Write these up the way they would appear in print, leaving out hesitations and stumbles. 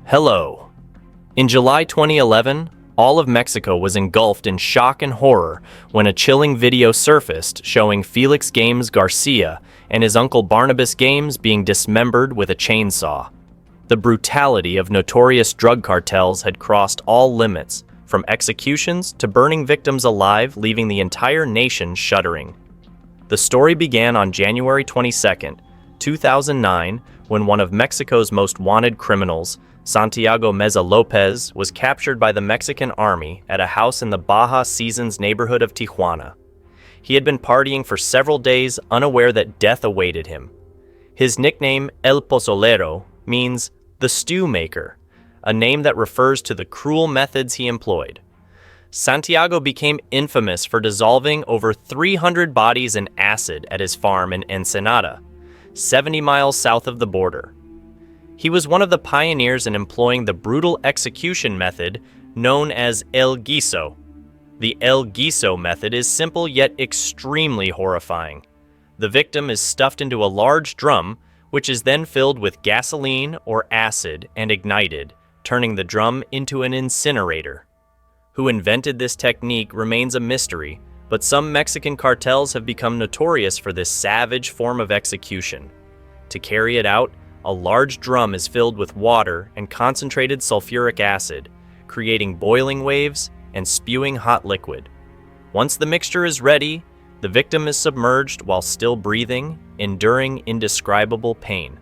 Hello. In July 2011, all of Mexico was engulfed in shock and horror when a chilling video surfaced showing Felix Gamez Garcia and his uncle Barnabas Gamez being dismembered with a chainsaw. The brutality of notorious drug cartels had crossed all limits, from executions to burning victims alive, leaving the entire nation shuddering. The story began on January 22, 2009, when one of Mexico's most wanted criminals, Santiago Lopez, was captured by the Mexican army at a house in the Baja Seasons neighborhood of Tijuana. He had been partying for several days, unaware that death awaited him. His nickname, El Pozolero, means the stew maker, a name that refers to the cruel methods he employed. Santiago became infamous for dissolving over 300 bodies in acid at his farm in Ensenada, 70 miles south of the border. He was one of the pioneers in employing the brutal execution method known as El Giso. The El Giso method is simple yet extremely horrifying. The victim is stuffed into a large drum, which is then filled with gasoline or acid and ignited, turning the drum into an incinerator. Who invented this technique remains a mystery, but some Mexican cartels have become notorious for this savage form of execution. To carry it out, a large drum is filled with water and concentrated sulfuric acid, creating boiling waves and spewing hot liquid. Once the mixture is ready, the victim is submerged while still breathing, enduring indescribable pain.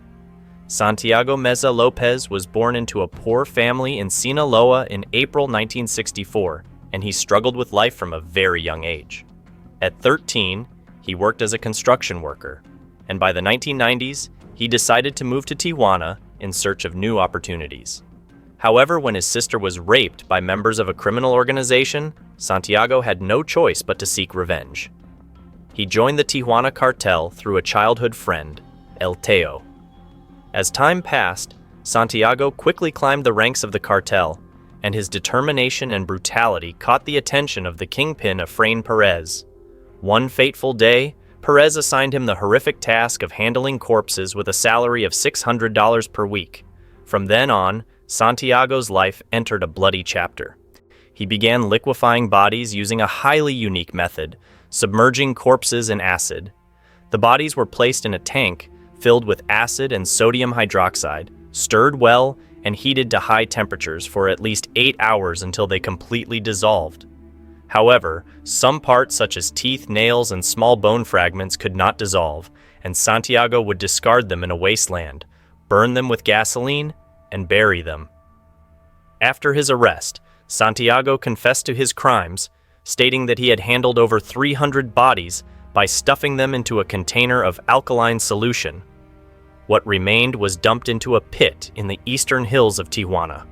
Santiago Lopez was born into a poor family in Sinaloa in April 1964, and he struggled with life from a very young age. At 13, he worked as a construction worker, and by the 1990s, he decided to move to Tijuana in search of new opportunities. However, when his sister was raped by members of a criminal organization, Santiago had no choice but to seek revenge. He joined the Tijuana cartel through a childhood friend, El Teo. As time passed, Santiago quickly climbed the ranks of the cartel, and his determination and brutality caught the attention of the kingpin Efrain Perez. One fateful day, Perez assigned him the horrific task of handling corpses with a salary of $600 per week. From then on, Santiago's life entered a bloody chapter. He began liquefying bodies using a highly unique method, submerging corpses in acid. The bodies were placed in a tank filled with acid and sodium hydroxide, stirred well, and heated to high temperatures for at least 8 hours until they completely dissolved. However, some parts such as teeth, nails, and small bone fragments could not dissolve, and Santiago would discard them in a wasteland, burn them with gasoline, and bury them. After his arrest, Santiago confessed to his crimes, stating that he had handled over 300 bodies by stuffing them into a container of alkaline solution. What remained was dumped into a pit in the eastern hills of Tijuana.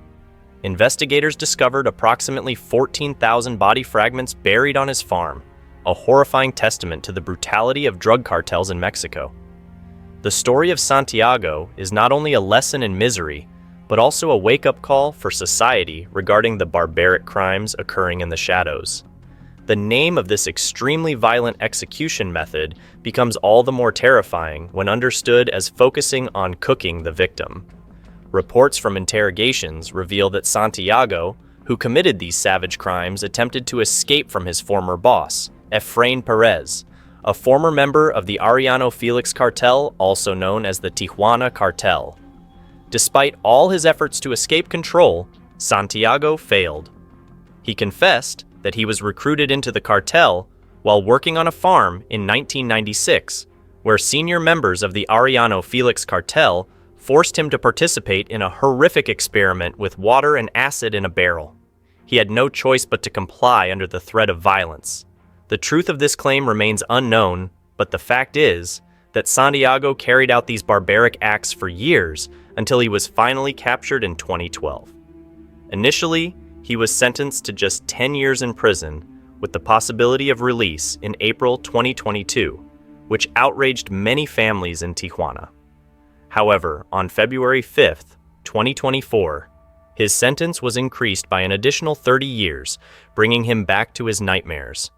Investigators discovered approximately 14,000 body fragments buried on his farm, a horrifying testament to the brutality of drug cartels in Mexico. The story of Santiago is not only a lesson in misery, but also a wake-up call for society regarding the barbaric crimes occurring in the shadows. The name of this extremely violent execution method becomes all the more terrifying when understood as focusing on cooking the victim. Reports from interrogations reveal that Santiago, who committed these savage crimes, attempted to escape from his former boss, Efrain Perez, a former member of the Arellano Felix cartel, also known as the Tijuana Cartel. Despite all his efforts to escape control, Santiago failed. He confessed that he was recruited into the cartel while working on a farm in 1996, where senior members of the Arellano Felix cartel forced him to participate in a horrific experiment with water and acid in a barrel. He had no choice but to comply under the threat of violence. The truth of this claim remains unknown, but the fact is that Santiago carried out these barbaric acts for years until he was finally captured in 2012. Initially, he was sentenced to just 10 years in prison, with the possibility of release in April 2022, which outraged many families in Tijuana. However, on February 5, 2024, his sentence was increased by an additional 30 years, bringing him back to his nightmares.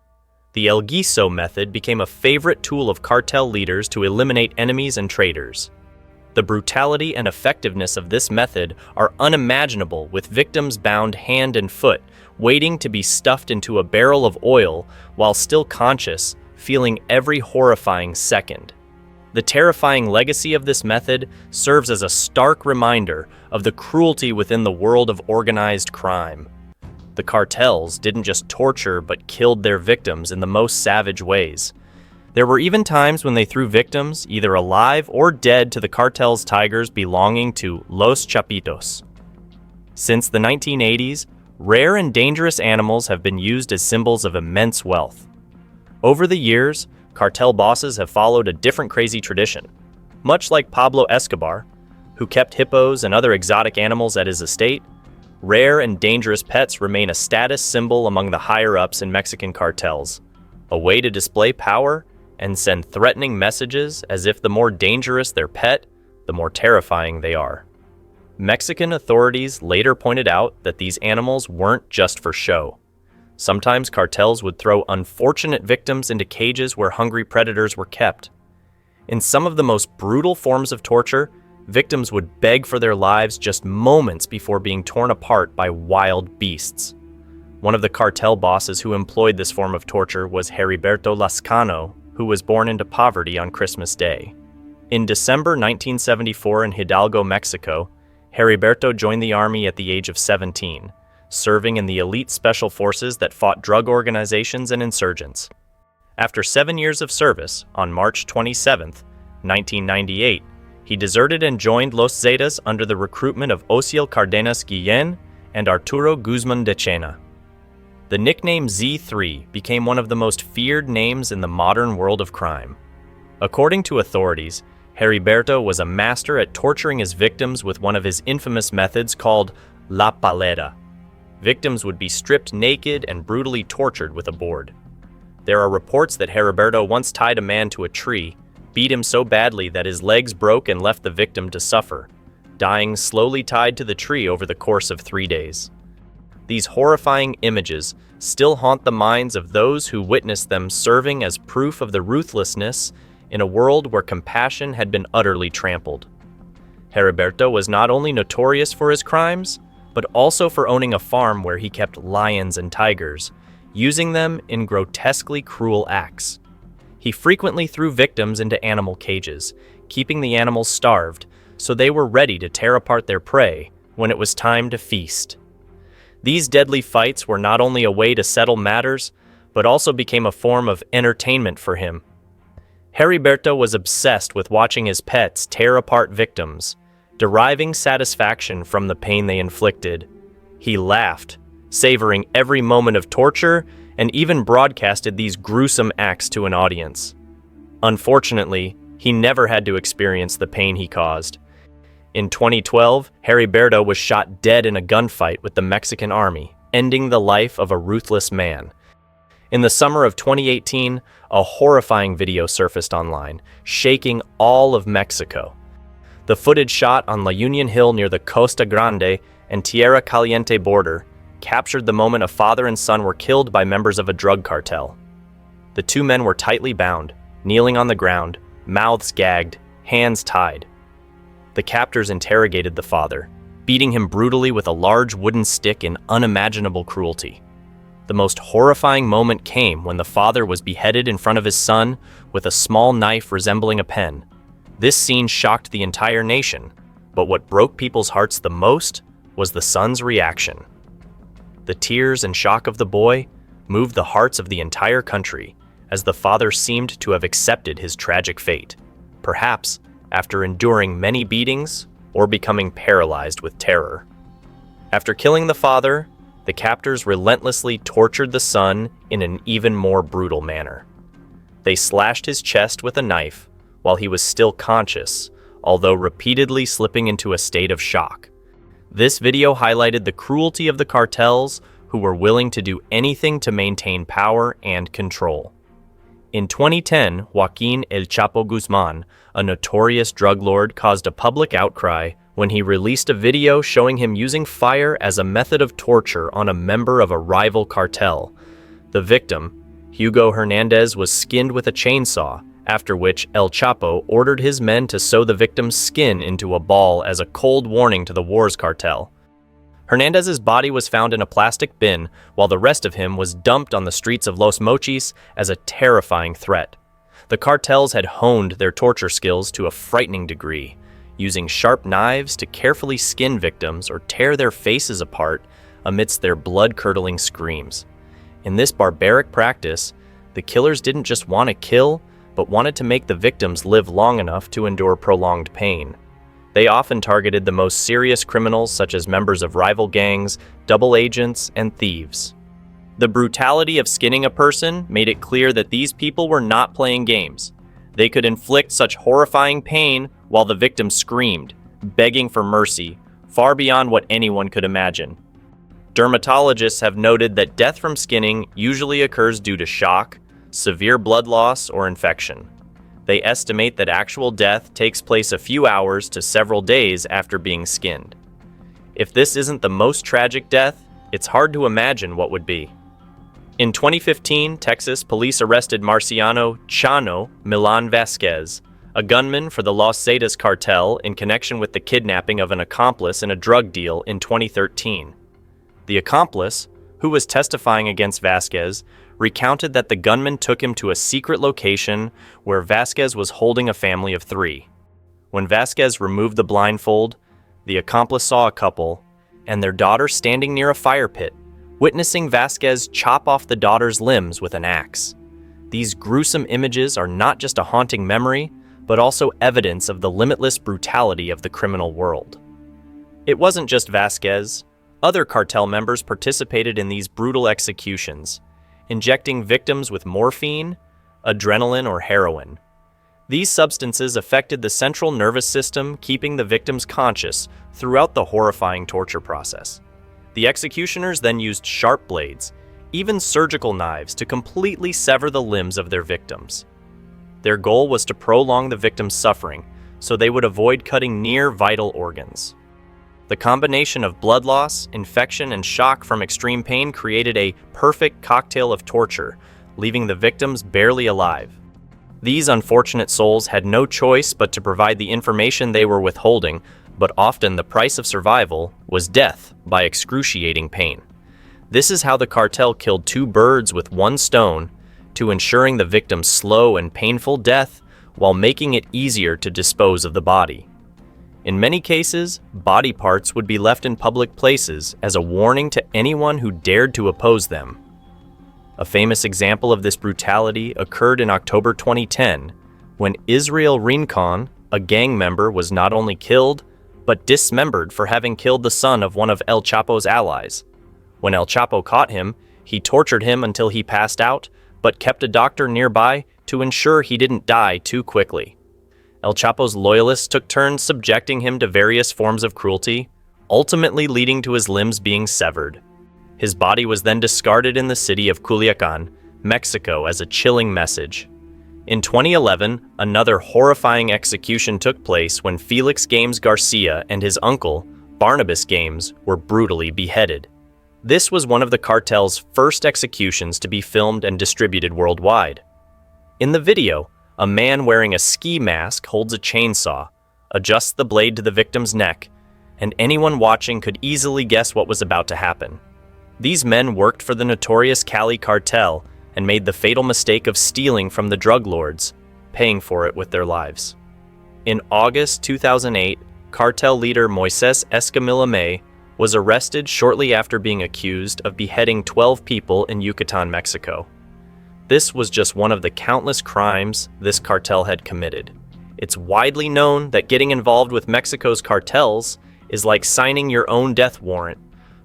The El Giso method became a favorite tool of cartel leaders to eliminate enemies and traitors. The brutality and effectiveness of this method are unimaginable, with victims bound hand and foot, waiting to be stuffed into a barrel of oil while still conscious, feeling every horrifying second. The terrifying legacy of this method serves as a stark reminder of the cruelty within the world of organized crime. The cartels didn't just torture but killed their victims in the most savage ways. There were even times when they threw victims, either alive or dead, to the cartel's tigers belonging to Los Chapitos. Since the 1980s, rare and dangerous animals have been used as symbols of immense wealth. Over the years, cartel bosses have followed a different crazy tradition. Much like Pablo Escobar, who kept hippos and other exotic animals at his estate, rare and dangerous pets remain a status symbol among the higher-ups in Mexican cartels, a way to display power and send threatening messages, as if the more dangerous their pet, the more terrifying they are. Mexican authorities later pointed out that these animals weren't just for show. Sometimes cartels would throw unfortunate victims into cages where hungry predators were kept. In some of the most brutal forms of torture, victims would beg for their lives just moments before being torn apart by wild beasts. One of the cartel bosses who employed this form of torture was Heriberto Lascano, who was born into poverty on Christmas Day. In December 1974 in Hidalgo, Mexico, Heriberto joined the army at the age of 17, serving in the elite special forces that fought drug organizations and insurgents. After 7 years of service, on March 27, 1998, he deserted and joined Los Zetas under the recruitment of Osiel Cardenas Guillen and Arturo Guzman de Chena. The nickname Z3 became one of the most feared names in the modern world of crime. According to authorities, Heriberto was a master at torturing his victims with one of his infamous methods called La Palera. Victims would be stripped naked and brutally tortured with a board. There are reports that Heriberto once tied a man to a tree, beat him so badly that his legs broke and left the victim to suffer, dying slowly tied to the tree over the course of 3 days. These horrifying images still haunt the minds of those who witnessed them, serving as proof of the ruthlessness in a world where compassion had been utterly trampled. Heriberto was not only notorious for his crimes, but also for owning a farm where he kept lions and tigers, using them in grotesquely cruel acts. He frequently threw victims into animal cages, keeping the animals starved so they were ready to tear apart their prey when it was time to feast. These deadly fights were not only a way to settle matters, but also became a form of entertainment for him. Heriberto was obsessed with watching his pets tear apart victims, deriving satisfaction from the pain they inflicted. He laughed, savoring every moment of torture, and even broadcasted these gruesome acts to an audience. Unfortunately, he never had to experience the pain he caused. In 2012, Heriberto was shot dead in a gunfight with the Mexican army, ending the life of a ruthless man. In the summer of 2018, a horrifying video surfaced online, shaking all of Mexico. The footage shot on La Union Hill near the Costa Grande and Tierra Caliente border captured the moment a father and son were killed by members of a drug cartel. The two men were tightly bound, kneeling on the ground, mouths gagged, hands tied. The captors interrogated the father, beating him brutally with a large wooden stick in unimaginable cruelty. The most horrifying moment came when the father was beheaded in front of his son with a small knife resembling a pen. This scene shocked the entire nation, but what broke people's hearts the most was the son's reaction. The tears and shock of the boy moved the hearts of the entire country, as the father seemed to have accepted his tragic fate, perhaps after enduring many beatings or becoming paralyzed with terror. After killing the father, the captors relentlessly tortured the son in an even more brutal manner. They slashed his chest with a knife while he was still conscious, although repeatedly slipping into a state of shock. This video highlighted the cruelty of the cartels, who were willing to do anything to maintain power and control. In 2010, Joaquin El Chapo Guzman, a notorious drug lord, caused a public outcry when he released a video showing him using fire as a method of torture on a member of a rival cartel. The victim, Hugo Hernandez, was skinned with a chainsaw after which El Chapo ordered his men to sew the victim's skin into a ball as a cold warning to the war's cartel. Hernandez's body was found in a plastic bin, while the rest of him was dumped on the streets of Los Mochis as a terrifying threat. The cartels had honed their torture skills to a frightening degree, using sharp knives to carefully skin victims or tear their faces apart amidst their blood-curdling screams. In this barbaric practice, the killers didn't just want to kill, but wanted to make the victims live long enough to endure prolonged pain. They often targeted the most serious criminals, such as members of rival gangs, double agents, and thieves. The brutality of skinning a person made it clear that these people were not playing games. They could inflict such horrifying pain while the victim screamed, begging for mercy, far beyond what anyone could imagine. Dermatologists have noted that death from skinning usually occurs due to shock, severe blood loss, or infection. They estimate that actual death takes place a few hours to several days after being skinned. If this isn't the most tragic death, it's hard to imagine what would be. In 2015, Texas police arrested Marciano Chano Milan Vasquez, a gunman for the Los Zetas cartel in connection with the kidnapping of an accomplice in a drug deal in 2013. The accomplice, who was testifying against Vasquez, recounted that the gunman took him to a secret location where Vasquez was holding a family of 3. When Vasquez removed the blindfold, the accomplice saw a couple and their daughter standing near a fire pit, witnessing Vasquez chop off the daughter's limbs with an axe. These gruesome images are not just a haunting memory, but also evidence of the limitless brutality of the criminal world. It wasn't just Vasquez. Other cartel members participated in these brutal executions, injecting victims with morphine, adrenaline, or heroin. These substances affected the central nervous system, keeping the victims conscious throughout the horrifying torture process. The executioners then used sharp blades, even surgical knives, to completely sever the limbs of their victims. Their goal was to prolong the victim's suffering, so they would avoid cutting near vital organs. The combination of blood loss, infection, and shock from extreme pain created a perfect cocktail of torture, leaving the victims barely alive. These unfortunate souls had no choice but to provide the information they were withholding, but often the price of survival was death by excruciating pain. This is how the cartel killed 2 birds with 1 stone, to ensuring the victim's slow and painful death while making it easier to dispose of the body. In many cases, body parts would be left in public places as a warning to anyone who dared to oppose them. A famous example of this brutality occurred in October 2010, when Israel Rincon, a gang member, was not only killed, but dismembered for having killed the son of one of El Chapo's allies. When El Chapo caught him, he tortured him until he passed out, but kept a doctor nearby to ensure he didn't die too quickly. El Chapo's loyalists took turns subjecting him to various forms of cruelty, ultimately leading to his limbs being severed. His body was then discarded in the city of Culiacan, Mexico, as a chilling message. In 2011, another horrifying execution took place when Felix Gamez Garcia and his uncle, Barnabas Gamez, were brutally beheaded. This was one of the cartel's first executions to be filmed and distributed worldwide. In the video, a man wearing a ski mask holds a chainsaw, adjusts the blade to the victim's neck, and anyone watching could easily guess what was about to happen. These men worked for the notorious Cali cartel and made the fatal mistake of stealing from the drug lords, paying for it with their lives. In August 2008, cartel leader Moises Escamilla was arrested shortly after being accused of beheading 12 people in Yucatan, Mexico. This was just one of the countless crimes this cartel had committed. It's widely known that getting involved with Mexico's cartels is like signing your own death warrant.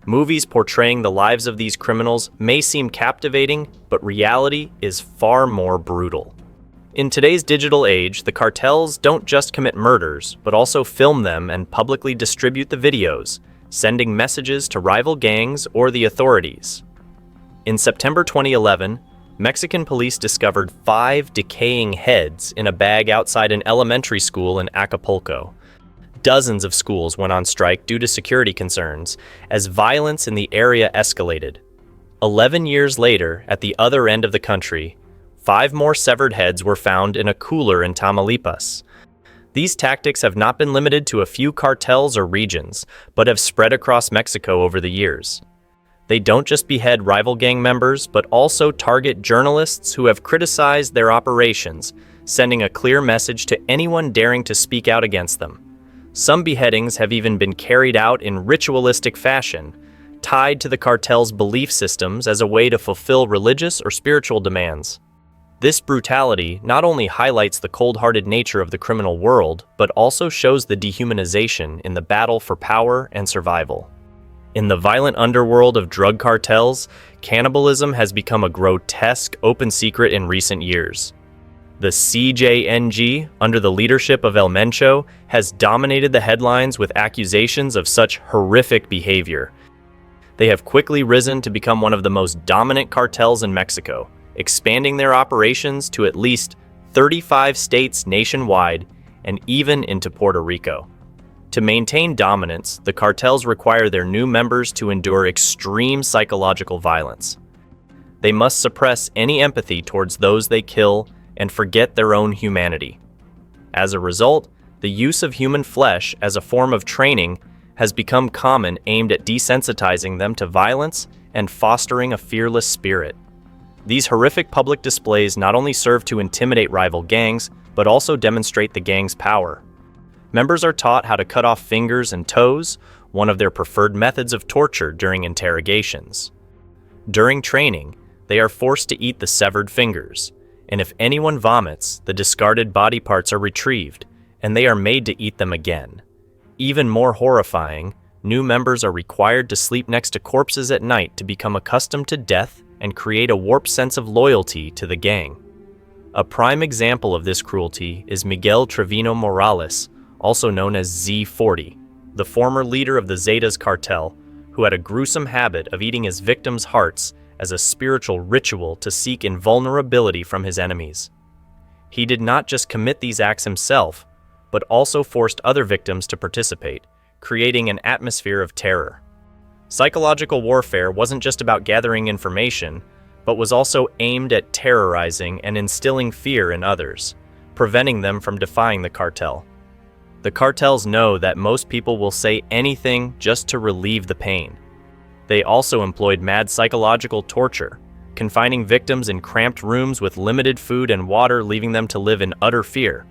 Movies portraying the lives of these criminals may seem captivating, but reality is far more brutal. In today's digital age, the cartels don't just commit murders, but also film them and publicly distribute the videos, sending messages to rival gangs or the authorities. In September 2011, Mexican police discovered 5 decaying heads in a bag outside an elementary school in Acapulco. Dozens of schools went on strike due to security concerns as violence in the area escalated. 11 years later, at the other end of the country, 5 more severed heads were found in a cooler in Tamaulipas. These tactics have not been limited to a few cartels or regions, but have spread across Mexico over the years. They don't just behead rival gang members, but also target journalists who have criticized their operations, sending a clear message to anyone daring to speak out against them. Some beheadings have even been carried out in ritualistic fashion, tied to the cartel's belief systems as a way to fulfill religious or spiritual demands. This brutality not only highlights the cold-hearted nature of the criminal world, but also shows the dehumanization in the battle for power and survival. In the violent underworld of drug cartels, cannibalism has become a grotesque open secret in recent years. The CJNG, under the leadership of El Mencho, has dominated the headlines with accusations of such horrific behavior. They have quickly risen to become one of the most dominant cartels in Mexico, expanding their operations to at least 35 states nationwide and even into Puerto Rico. To maintain dominance, the cartels require their new members to endure extreme psychological violence. They must suppress any empathy towards those they kill and forget their own humanity. As a result, the use of human flesh as a form of training has become common, aimed at desensitizing them to violence and fostering a fearless spirit. These horrific public displays not only serve to intimidate rival gangs, but also demonstrate the gang's power. Members are taught how to cut off fingers and toes, one of their preferred methods of torture during interrogations. During training, they are forced to eat the severed fingers, and if anyone vomits, the discarded body parts are retrieved, and they are made to eat them again. Even more horrifying, new members are required to sleep next to corpses at night to become accustomed to death and create a warped sense of loyalty to the gang. A prime example of this cruelty is Miguel Trevino Morales, also known as Z40, the former leader of the Zetas cartel, who had a gruesome habit of eating his victims' hearts as a spiritual ritual to seek invulnerability from his enemies. He did not just commit these acts himself, but also forced other victims to participate, creating an atmosphere of terror. Psychological warfare wasn't just about gathering information, but was also aimed at terrorizing and instilling fear in others, preventing them from defying the cartel. The cartels know that most people will say anything just to relieve the pain. They also employed mad psychological torture, confining victims in cramped rooms with limited food and water, leaving them to live in utter fear.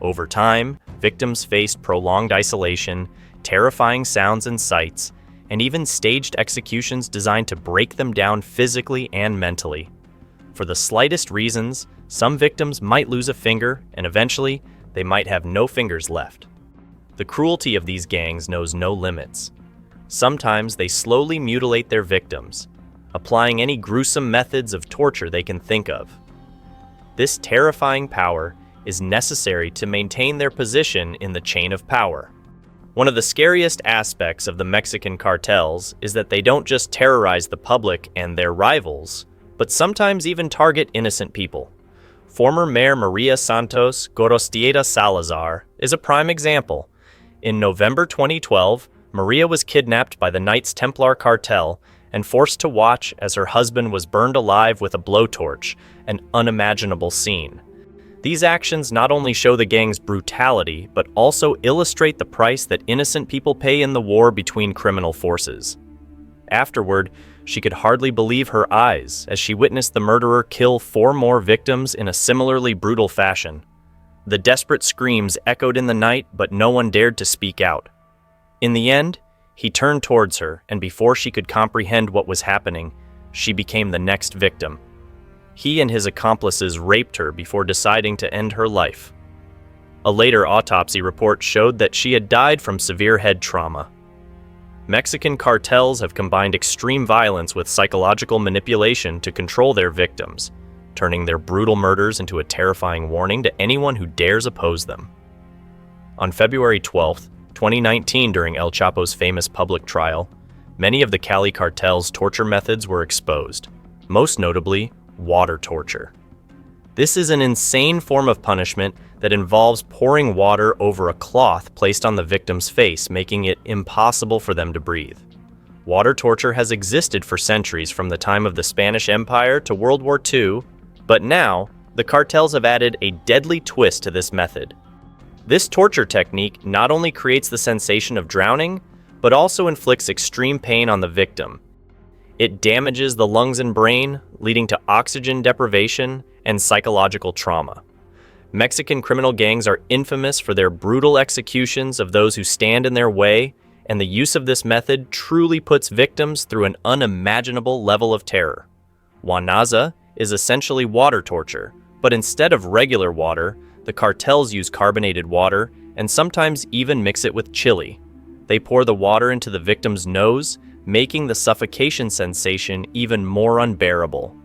Over time, victims faced prolonged isolation, terrifying sounds and sights, and even staged executions designed to break them down physically and mentally. For the slightest reasons, some victims might lose a finger, and eventually, they might have no fingers left. The cruelty of these gangs knows no limits. Sometimes they slowly mutilate their victims, applying any gruesome methods of torture they can think of. This terrifying power is necessary to maintain their position in the chain of power. One of the scariest aspects of the Mexican cartels is that they don't just terrorize the public and their rivals, but sometimes even target innocent people. Former Mayor Maria Santos Gorostieta Salazar is a prime example. In November 2012, Maria was kidnapped by the Knights Templar cartel and forced to watch as her husband was burned alive with a blowtorch, an unimaginable scene. These actions not only show the gang's brutality, but also illustrate the price that innocent people pay in the war between criminal forces. Afterward, she could hardly believe her eyes as she witnessed the murderer kill 4 more victims in a similarly brutal fashion. The desperate screams echoed in the night, but no one dared to speak out. In the end, he turned towards her, and before she could comprehend what was happening, she became the next victim. He and his accomplices raped her before deciding to end her life. A later autopsy report showed that she had died from severe head trauma. Mexican cartels have combined extreme violence with psychological manipulation to control their victims, turning their brutal murders into a terrifying warning to anyone who dares oppose them. On February 12, 2019, during El Chapo's famous public trial, many of the Cali cartel's torture methods were exposed, most notably water torture. This is an insane form of punishment that involves pouring water over a cloth placed on the victim's face, making it impossible for them to breathe. Water torture has existed for centuries, from the time of the Spanish Empire to World War II, but now the cartels have added a deadly twist to this method. This torture technique not only creates the sensation of drowning, but also inflicts extreme pain on the victim. It damages the lungs and brain, leading to oxygen deprivation and psychological trauma. Mexican criminal gangs are infamous for their brutal executions of those who stand in their way, and the use of this method truly puts victims through an unimaginable level of terror. Guanaza is essentially water torture, but instead of regular water, the cartels use carbonated water and sometimes even mix it with chili. They pour the water into the victim's nose, making the suffocation sensation even more unbearable.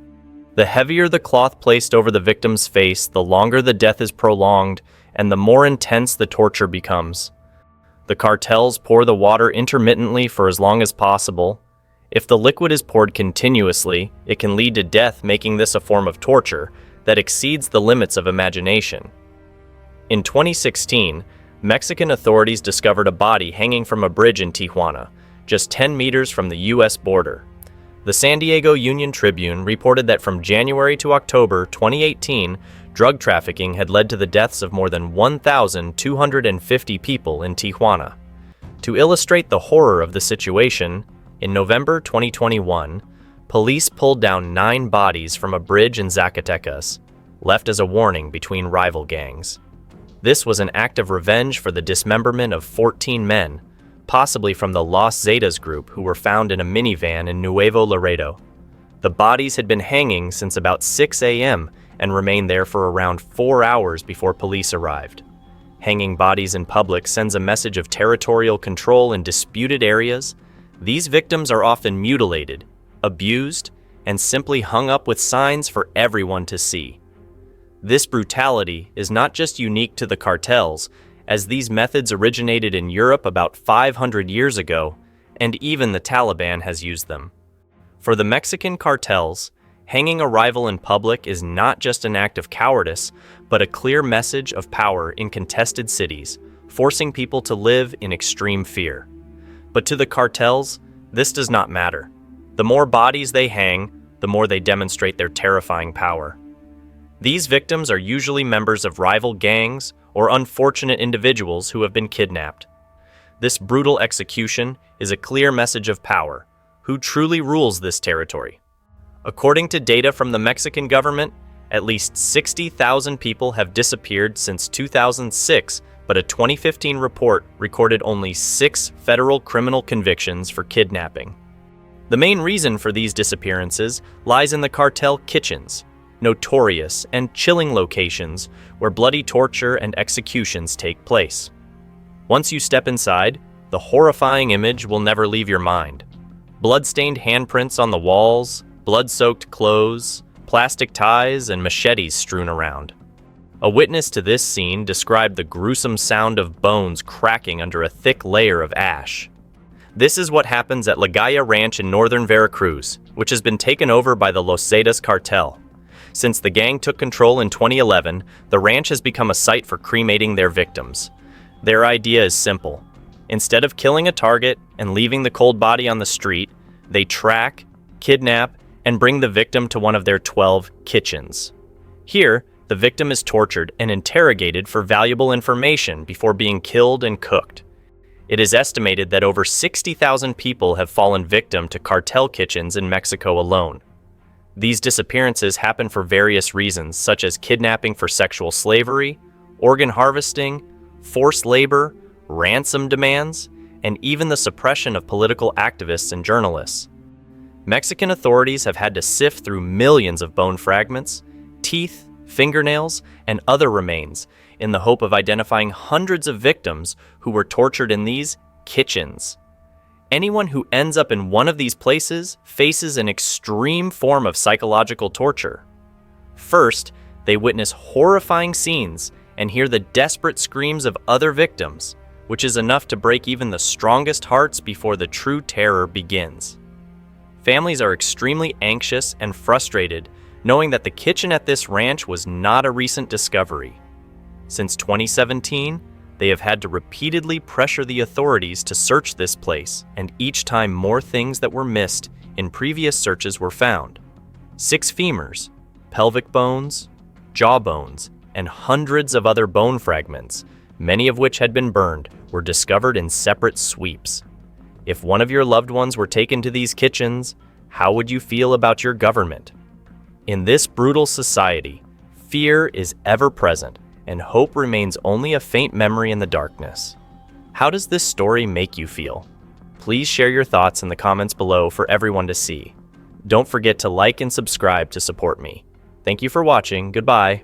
The heavier the cloth placed over the victim's face, the longer the death is prolonged, and the more intense the torture becomes. The cartels pour the water intermittently for as long as possible. If the liquid is poured continuously, it can lead to death, making this a form of torture that exceeds the limits of imagination. In 2016, Mexican authorities discovered a body hanging from a bridge in Tijuana, just 10 meters from the U.S. border. The Santiago Union Tribune reported that from January to October 2018, drug trafficking had led to the deaths of more than 1,250 people in Tijuana. To illustrate the horror of the situation, in November 2021, police pulled down 9 bodies from a bridge in Zacatecas, left as a warning between rival gangs. This was an act of revenge for the dismemberment of 14 men, possibly from the Los Zetas group, who were found in a minivan in Nuevo Laredo. The bodies had been hanging since about 6 a.m. and remained there for around 4 hours before police arrived. Hanging bodies in public sends a message of territorial control in disputed areas. These victims are often mutilated, abused, and simply hung up with signs for everyone to see. This brutality is not just unique to the cartels, as these methods originated in Europe about 500 years ago, and even the Taliban has used them. For the Mexican cartels, hanging a rival in public is not just an act of cowardice, but a clear message of power in contested cities, forcing people to live in extreme fear. But to the cartels, this does not matter. The more bodies they hang, the more they demonstrate their terrifying power. These victims are usually members of rival gangs or unfortunate individuals who have been kidnapped. This brutal execution is a clear message of power. Who truly rules this territory? According to data from the Mexican government, at least 60,000 people have disappeared since 2006, but a 2015 report recorded only 6 federal criminal convictions for kidnapping. The main reason for these disappearances lies in the Cartel Kitchens, notorious and chilling locations where bloody torture and executions take place. Once you step inside, the horrifying image will never leave your mind. Blood-stained handprints on the walls, blood-soaked clothes, plastic ties, and machetes strewn around. A witness to this scene described the gruesome sound of bones cracking under a thick layer of ash. This is what happens at La Gaya Ranch in northern Veracruz, which has been taken over by the Los Zetas cartel. Since the gang took control in 2011, the ranch has become a site for cremating their victims. Their idea is simple. Instead of killing a target and leaving the cold body on the street, they track, kidnap, and bring the victim to one of their 12 kitchens. Here, the victim is tortured and interrogated for valuable information before being killed and cooked. It is estimated that over 60,000 people have fallen victim to cartel kitchens in Mexico alone. These disappearances happen for various reasons, such as kidnapping for sexual slavery, organ harvesting, forced labor, ransom demands, and even the suppression of political activists and journalists. Mexican authorities have had to sift through millions of bone fragments, teeth, fingernails, and other remains in the hope of identifying hundreds of victims who were tortured in these kitchens. Anyone who ends up in one of these places faces an extreme form of psychological torture. First, they witness horrifying scenes and hear the desperate screams of other victims, which is enough to break even the strongest hearts before the true terror begins. Families are extremely anxious and frustrated, knowing that the kitchen at this ranch was not a recent discovery. Since 2017, they have had to repeatedly pressure the authorities to search this place, and each time more things that were missed in previous searches were found. 6 femurs, pelvic bones, jawbones, and hundreds of other bone fragments, many of which had been burned, were discovered in separate sweeps. If one of your loved ones were taken to these kitchens, how would you feel about your government? In this brutal society, fear is ever present, and hope remains only a faint memory in the darkness. How does this story make you feel? Please share your thoughts in the comments below for everyone to see. Don't forget to like and subscribe to support me. Thank you for watching. Goodbye.